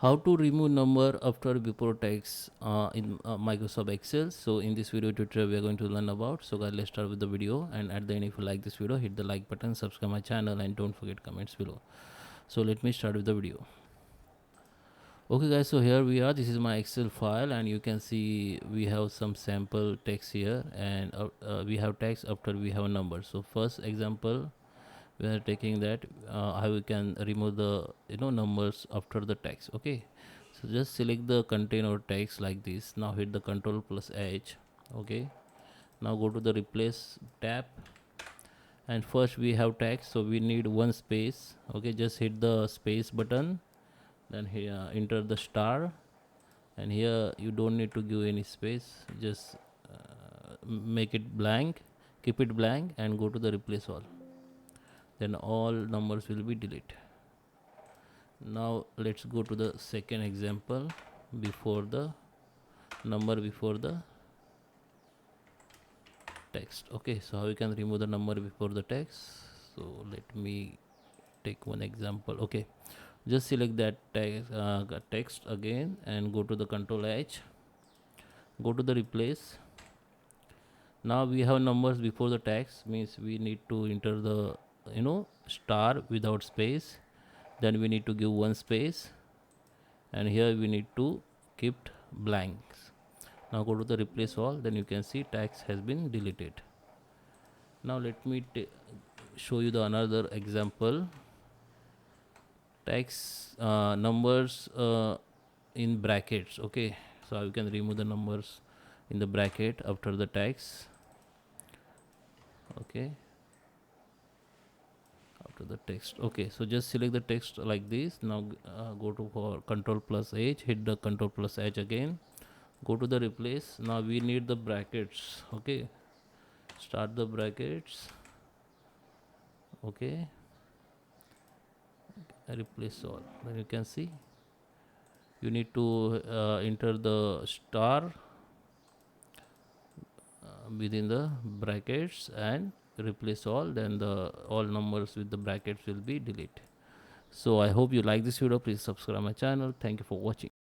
How to remove number after before text in Microsoft Excel. So in this video tutorial we are going to learn about. So guys, let's start with the video, and at the end, if you like this video, hit the like button, subscribe my channel, and don't forget comments below. So let me start with the video. Okay guys, so here we are. This is my Excel file, and you can see we have some sample text here, and we have text after we have a number. So first example, we are taking that how we can remove the numbers after the text. Okay, so just select the container text like this. Now hit the Control plus H. Okay, now go to the replace tab, and first we have text, so we need one space. Okay, just hit the space button, then here enter the star, and here you don't need to give any space, just make it blank, keep it blank, and go to the replace all, then all numbers will be deleted. Now let's go to the second example, before the number before the text. Okay, so how we can remove the number before the text? So let me take one example. Okay, just select that text again, and go to the Control H, go to the replace. Now we have numbers before the text, means we need to enter the star without space, then we need to give one space, and here we need to keep blanks. Now go to the replace all, then you can see text has been deleted. Now let me show you the another example. Text numbers in brackets. Okay, so you can remove the numbers in the bracket after the text. Okay, after the text. Okay, so just select the text like this. Now go to for Control plus H, hit the Control plus H again, go to the replace. Now we need the brackets. Okay, start the brackets. Okay, replace all, then you can see you need to enter the star within the brackets and replace all, then the all numbers with the brackets will be deleted. So I hope you like this video. Please subscribe my channel. Thank you for watching.